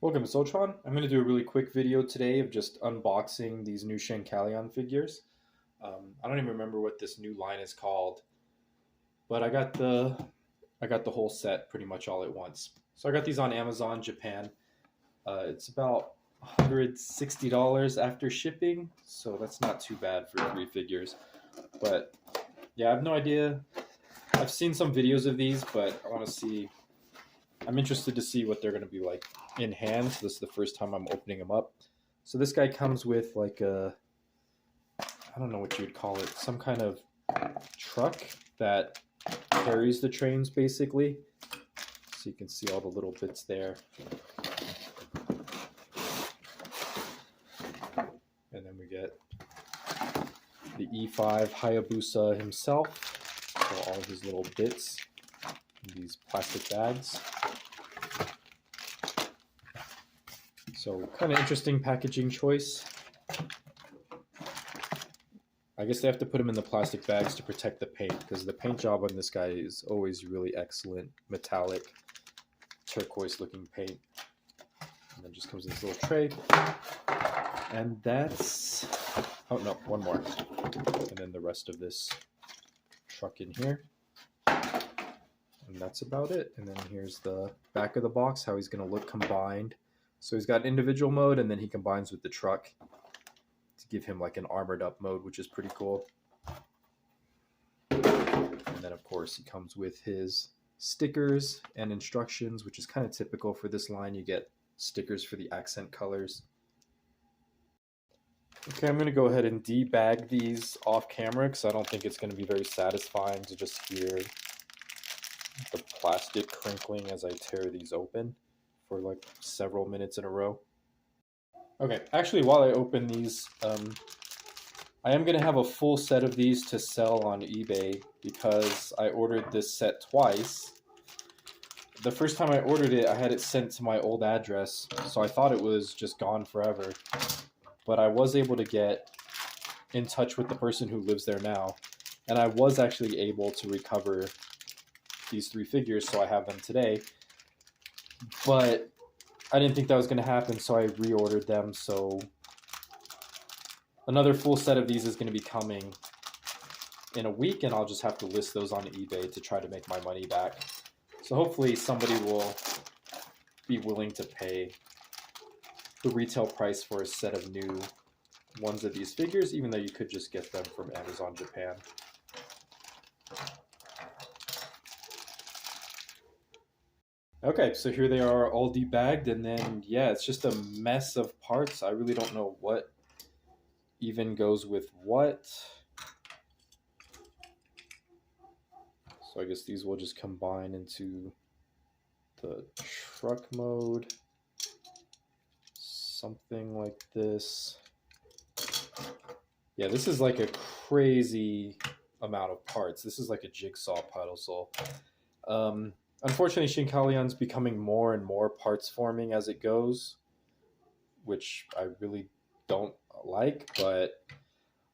Welcome to Soltron. I'm going to do a really quick video today of just unboxing these new Shinkalion figures. I don't even remember what this new line is called, but I got the whole set pretty much all at once. So I got these on Amazon Japan. It's about $160 after shipping, so that's not too bad for three figures. But yeah, I have no idea. I've seen some videos of these, but I want to see. I'm interested to see what they're going to be like in hand. So this is the first time I'm opening them up. So this guy comes with like I don't know what you would call it, some kind of truck that carries the trains basically. So you can see all the little bits there. And then we get the E5 Hayabusa himself. So all of his little bits in these plastic bags. So kind of interesting packaging choice. I guess they have to put them in the plastic bags to protect the paint because the paint job on this guy is always really excellent. Metallic, turquoise looking paint. And then just comes in this little tray. And that's, oh no, one more. And then the rest of this truck in here. And that's about it. And then here's the back of the box, how he's going to look combined. So he's got individual mode, and then he combines with the truck to give him like an armored up mode, which is pretty cool. And then of course he comes with his stickers and instructions, which is kind of typical for this line. You get stickers for the accent colors. Okay, I'm going to go ahead and debag these off camera because I don't think it's going to be very satisfying to just hear the plastic crinkling as I tear these open for like several minutes in a row. Okay, actually while I open these, I am going to have a full set of these to sell on eBay because I ordered this set twice. The first time I ordered it, I had it sent to my old address, so I thought it was just gone forever. But I was able to get in touch with the person who lives there now, and I was actually able to recover these three figures, so I have them today. But I didn't think that was going to happen, so I reordered them. So another full set of these is going to be coming in a week, and I'll just have to list those on eBay to try to make my money back. So hopefully somebody will be willing to pay the retail price for a set of new ones of these figures, even though you could just get them from Amazon Japan. Okay, so here they are all debagged, and then yeah, it's just a mess of parts. I really don't know what even goes with what. So I guess these will just combine into the truck mode. Something like this. Yeah, this is like a crazy amount of parts. This is like a jigsaw puzzle. Unfortunately, Shinkalion's becoming more and more parts forming as it goes, which I really don't like, but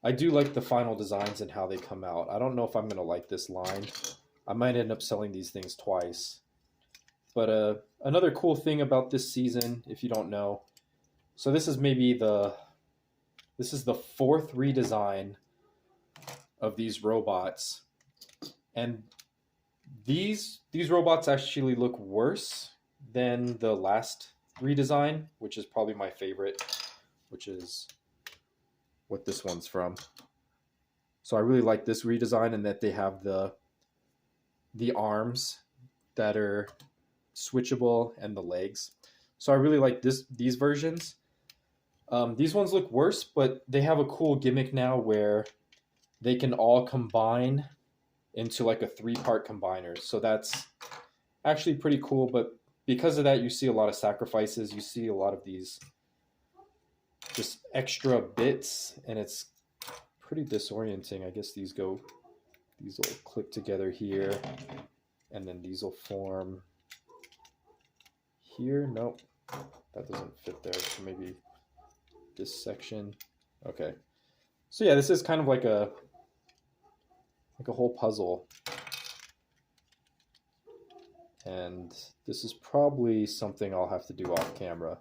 I do like the final designs and how they come out. I don't know if I'm going to like this line. I might end up selling these things twice. But another cool thing about this season, if you don't know, so this is the fourth redesign of these robots, and these robots actually look worse than the last redesign, which is probably my favorite, which is what this one's from. So I really like this redesign, and that they have the arms that are switchable and the legs. So I really like these versions. These ones look worse, but they have a cool gimmick now where they can all combine into like a 3-part combiner. So that's actually pretty cool, but because of that, you see a lot of sacrifices. You see a lot of these just extra bits, and it's pretty disorienting. I guess these will click together here, and then these will form here. Nope, that doesn't fit there. So maybe this section. Okay, so yeah, this is kind of like a whole puzzle. And this is probably something I'll have to do off camera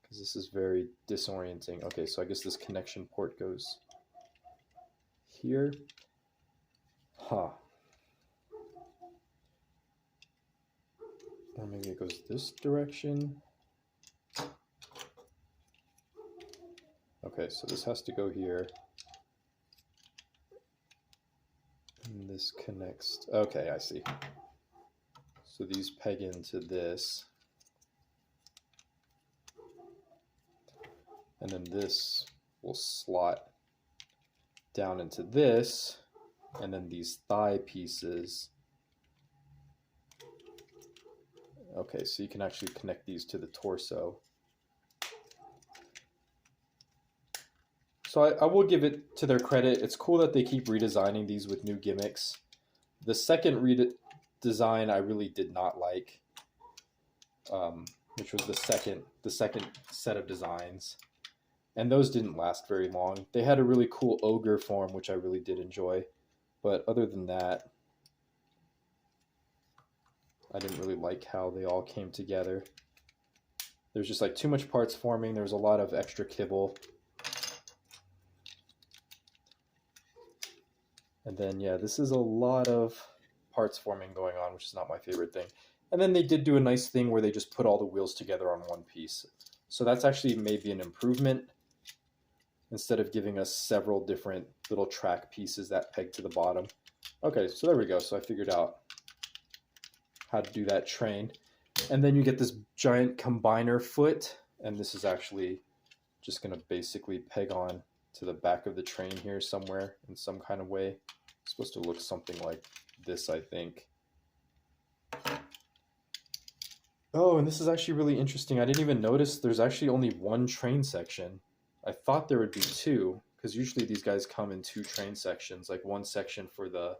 because this is very disorienting. Okay, so I guess this connection port goes here. Huh. Or maybe it goes this direction. Okay, so this has to go here. And this connects. Okay, I see. So these peg into this. And then this will slot down into this. And then these thigh pieces. Okay, so you can actually connect these to the torso. So I will give it to their credit. It's cool that they keep redesigning these with new gimmicks. The second redesign I really did not like, which was the second set of designs. And those didn't last very long. They had a really cool ogre form, which I really did enjoy. But other than that, I didn't really like how they all came together. There's just like too much parts forming. There's a lot of extra kibble. And then, yeah, this is a lot of parts forming going on, which is not my favorite thing. And then they did do a nice thing where they just put all the wheels together on one piece. So that's actually maybe an improvement. Instead of giving us several different little track pieces that peg to the bottom. Okay, so there we go. So I figured out how to do that train. And then you get this giant combiner foot. And this is actually just going to basically peg on to the back of the train here somewhere in some kind of way. It's supposed to look something like this, I think. Oh, and this is actually really interesting. I didn't even notice there's actually only one train section. I thought there would be two, because usually these guys come in two train sections, like one section for the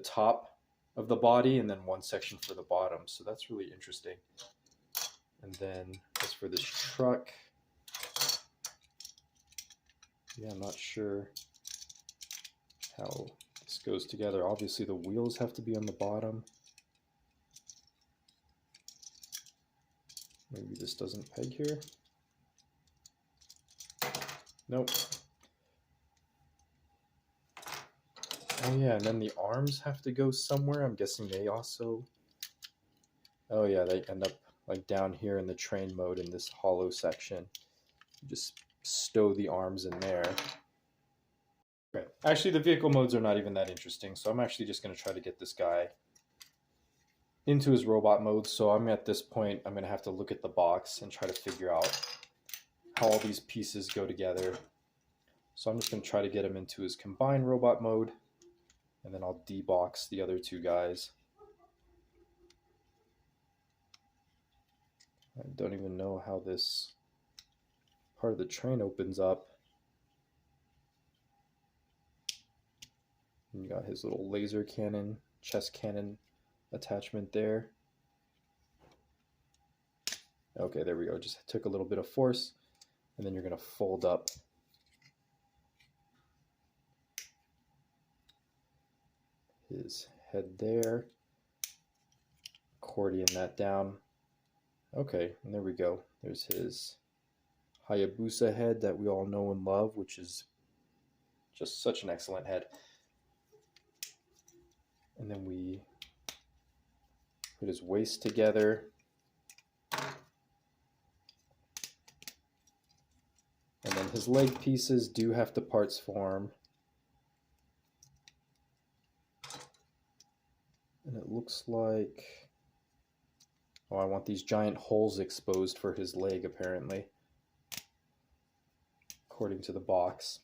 top of the body and then one section for the bottom. So that's really interesting. And then as for this truck, yeah, I'm not sure how this goes together. Obviously the wheels have to be on the bottom. Maybe this doesn't peg here. Nope. Oh yeah, and then the arms have to go somewhere. I'm guessing they also... Oh yeah, they end up like down here in the train mode in this hollow section. You just stow the arms in there. Okay. Actually, the vehicle modes are not even that interesting, so I'm actually just going to try to get this guy into his robot mode. So I'm at this point, I'm going to have to look at the box and try to figure out how all these pieces go together. So I'm just going to try to get him into his combined robot mode, and then I'll debox the other two guys. I don't even know how this part of the train opens up. And you got his little laser cannon, chest cannon attachment there. Okay, there we go. Just took a little bit of force, and then you're going to fold up his head there, accordion that down. Okay, and there we go. There's his Hayabusa head that we all know and love, which is just such an excellent head. And then we put his waist together. And then his leg pieces do have to parts form. And it looks like... Oh, I want these giant holes exposed for his leg, apparently, according to the box.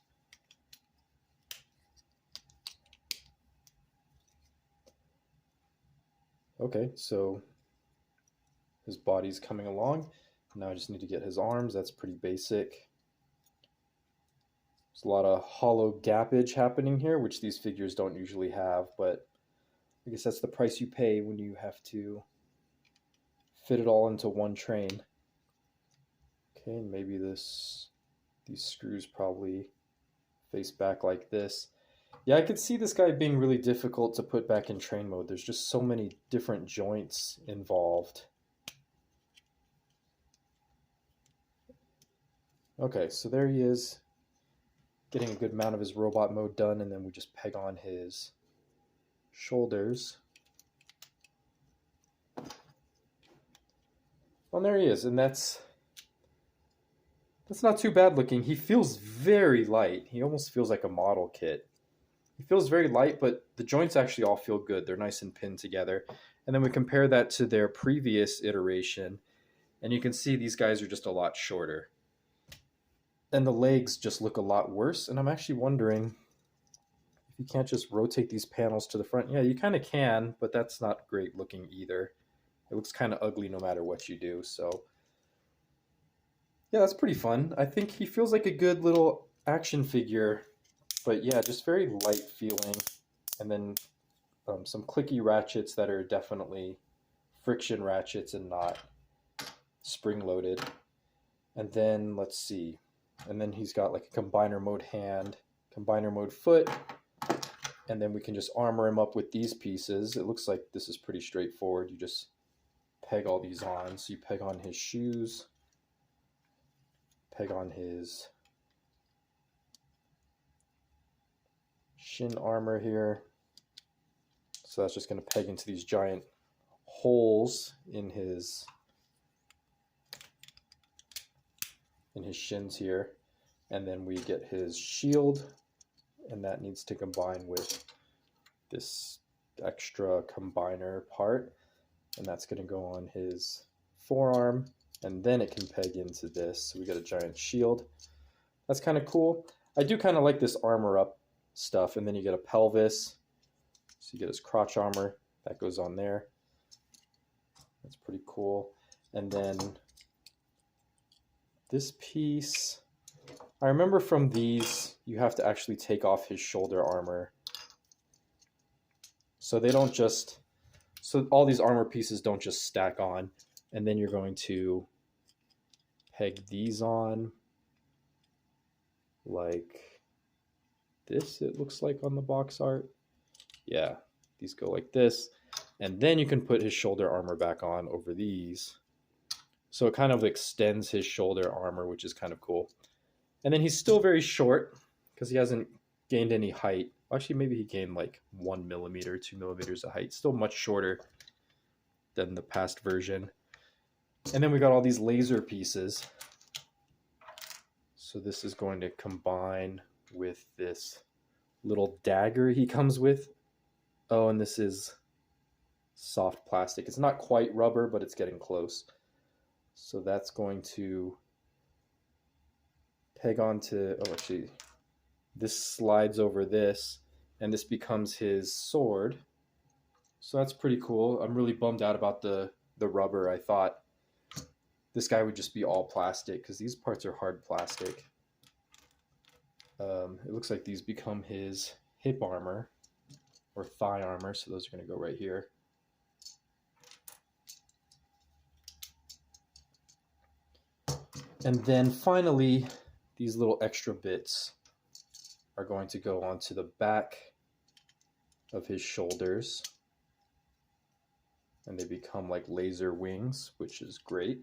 Okay, so his body's coming along. Now I just need to get his arms. That's pretty basic. There's a lot of hollow gappage happening here, which these figures don't usually have, but I guess that's the price you pay when you have to fit it all into one train. Okay, and maybe these screws probably face back like this. Yeah, I could see this guy being really difficult to put back in train mode. There's just so many different joints involved. Okay, so there he is, getting a good amount of his robot mode done, and then we just peg on his shoulders. Well, there he is, and that's not too bad looking. He feels very light. He almost feels like a model kit. He feels very light, but the joints actually all feel good. They're nice and pinned together. And then we compare that to their previous iteration, and you can see these guys are just a lot shorter. And the legs just look a lot worse, and I'm actually wondering if you can't just rotate these panels to the front. Yeah, you kind of can, but that's not great looking either. It looks kind of ugly no matter what you do, so yeah, that's pretty fun. I think he feels like a good little action figure, but yeah, just very light feeling. And then some clicky ratchets that are definitely friction ratchets and not spring-loaded. And then, let's see. And then he's got like a combiner mode hand, combiner mode foot, and then we can just armor him up with these pieces. It looks like this is pretty straightforward. You just peg all these on. So you peg on his shoes, peg on his shin armor here. So that's just going to peg into these giant holes in his shins here. And then we get his shield, and that needs to combine with this extra combiner part, and that's going to go on his forearm, and then it can peg into this. So we got a giant shield. That's kind of cool. I do kind of like this armor up stuff. And then you get a pelvis, so you get his crotch armor that goes on there. That's pretty cool. And then this piece, I remember from these, you have to actually take off his shoulder armor. So they don't just, so all these armor pieces don't just stack on. And then you're going to peg these on like this, it looks like on the box art. Yeah, these go like this. And then you can put his shoulder armor back on over these. So it kind of extends his shoulder armor, which is kind of cool. And then he's still very short because he hasn't gained any height. Actually, maybe he gained like 1 millimeter, 2 millimeters of height. Still much shorter than the past version. And then we got all these laser pieces. So this is going to combine with this little dagger he comes with. Oh, and this is soft plastic. It's not quite rubber, but it's getting close. So that's going to peg onto, oh, actually, this slides over this, and this becomes his sword. So that's pretty cool. I'm really bummed out about the rubber. I thought this guy would just be all plastic because these parts are hard plastic. It looks like these become his hip armor or thigh armor, so those are going to go right here. And then finally, these little extra bits are going to go onto the back of his shoulders, and they become like laser wings, which is great.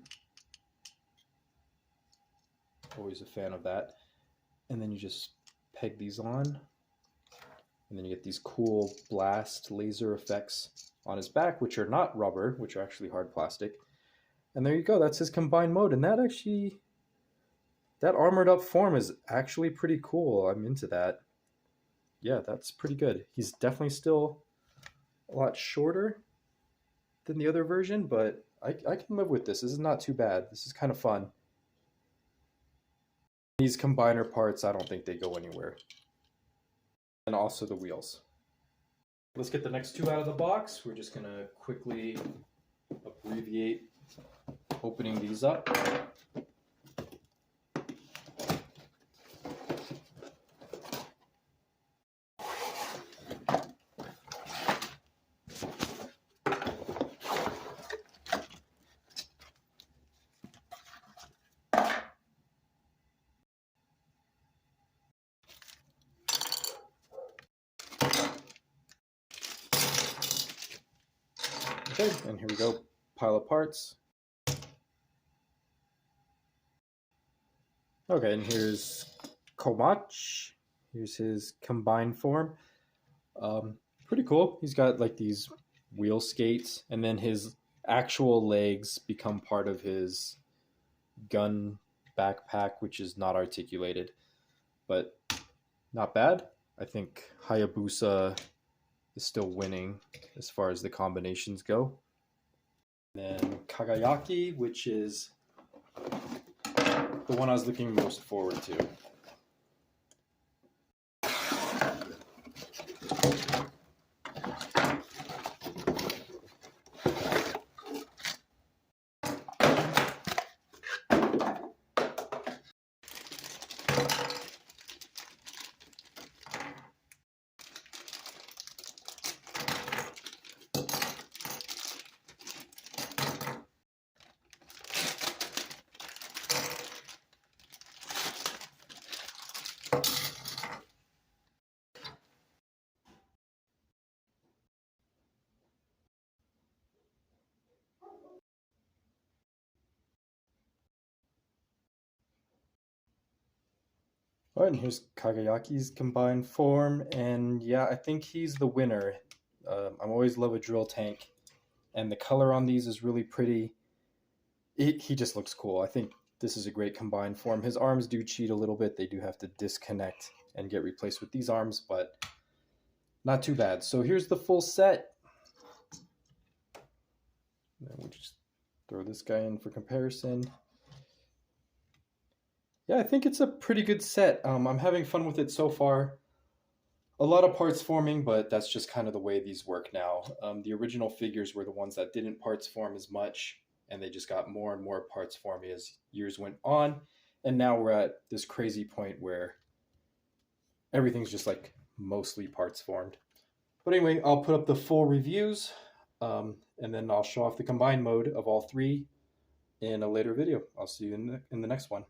Always a fan of that. And then you just peg these on, and then you get these cool blast laser effects on his back, which are not rubber, which are actually hard plastic. And there you go. That's his combined mode. And that actually, that armored up form is actually pretty cool. I'm into that. Yeah, that's pretty good. He's definitely still a lot shorter than the other version, but I can live with this. This is not too bad. This is kind of fun. These combiner parts, I don't think they go anywhere. And also the wheels. Let's get the next two out of the box. We're just going to quickly abbreviate opening these up. Okay, and here we go, pile of parts. Okay, and here's Komach. Here's his combined form. Pretty cool. He's got like these wheel skates, and then his actual legs become part of his gun backpack, which is not articulated, but not bad. I think Hayabusa is still winning as far as the combinations go. And then Kagayaki, which is the one I was looking most forward to. All right, and here's Kagayaki's combined form, and yeah, I think he's the winner. I always love a drill tank, and the color on these is really pretty. He just looks cool. I think this is a great combined form. His arms do cheat a little bit. They do have to disconnect and get replaced with these arms, but not too bad. So here's the full set. Then we'll just throw this guy in for comparison. Yeah, I think it's a pretty good set. I'm having fun with it so far. A lot of parts forming, but that's just kind of the way these work now. The original figures were the ones that didn't parts form as much, and they just got more and more parts forming as years went on. And now we're at this crazy point where everything's just like mostly parts formed. But anyway, I'll put up the full reviews, and then I'll show off the combined mode of all three in a later video. I'll see you in the next one.